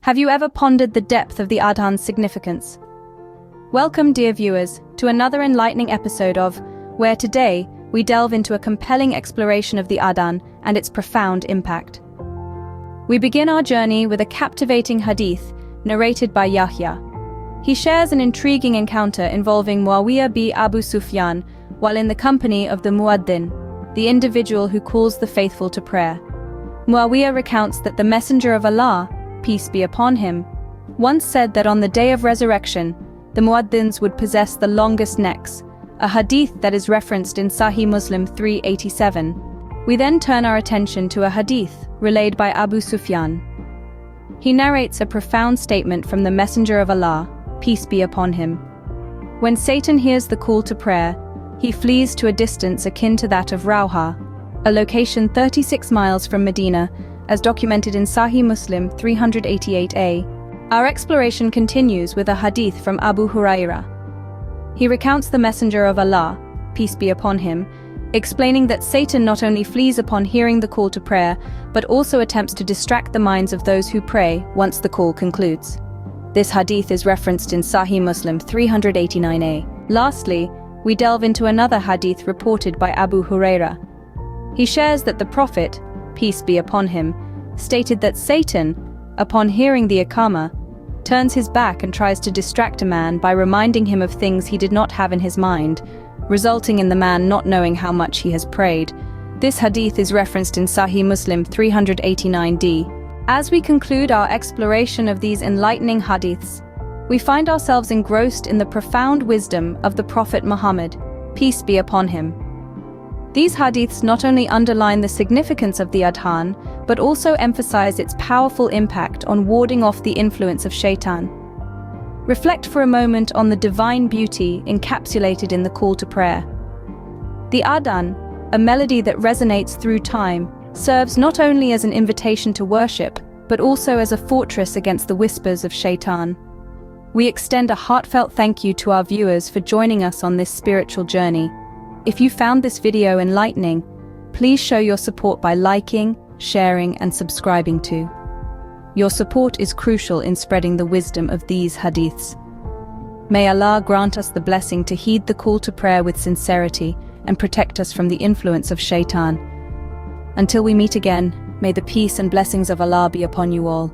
Have you ever pondered the depth of the Adhan's significance? Welcome, dear viewers, to another enlightening episode of where today we delve into a compelling exploration of the Adhan and its profound impact. We begin our journey with a captivating hadith narrated by Yahya. He shares an intriguing encounter involving Muawiyah bi Abu Sufyan while in the company of the Muaddin, the individual who calls the faithful to prayer. Muawiyah recounts that the Messenger of Allah, peace be upon him, once said that on the day of resurrection, the Muaddins would possess the longest necks, a hadith that is referenced in Sahih Muslim 387. We then turn our attention to a hadith relayed by Abu Sufyan. He narrates a profound statement from the Messenger of Allah, peace be upon him. When Satan hears the call to prayer, he flees to a distance akin to that of Rawha, a location 36 miles from Medina, as documented in Sahih Muslim 388a. Our exploration continues with a hadith from Abu Hurairah. He recounts the Messenger of Allah, peace be upon him, explaining that Satan not only flees upon hearing the call to prayer, but also attempts to distract the minds of those who pray once the call concludes. This hadith is referenced in Sahih Muslim 389a. Lastly, we delve into another hadith reported by Abu Hurairah. He shares that the Prophet, peace be upon him, stated that Satan, upon hearing the Iqamah, turns his back and tries to distract a man by reminding him of things he did not have in his mind, resulting in the man not knowing how much he has prayed. This hadith is referenced in Sahih Muslim 389d. As we conclude our exploration of these enlightening hadiths, we find ourselves engrossed in the profound wisdom of the Prophet Muhammad, peace be upon him. These hadiths not only underline the significance of the Adhan, but also emphasize its powerful impact on warding off the influence of Shaitan. Reflect for a moment on the divine beauty encapsulated in the call to prayer. The Adhan, a melody that resonates through time, serves not only as an invitation to worship, but also as a fortress against the whispers of Shaitan. We extend a heartfelt thank you to our viewers for joining us on this spiritual journey. If you found this video enlightening, please show your support by liking, sharing, and subscribing too. Your support is crucial in spreading the wisdom of these hadiths. May Allah grant us the blessing to heed the call to prayer with sincerity and protect us from the influence of Shaitan. Until we meet again, may the peace and blessings of Allah be upon you all.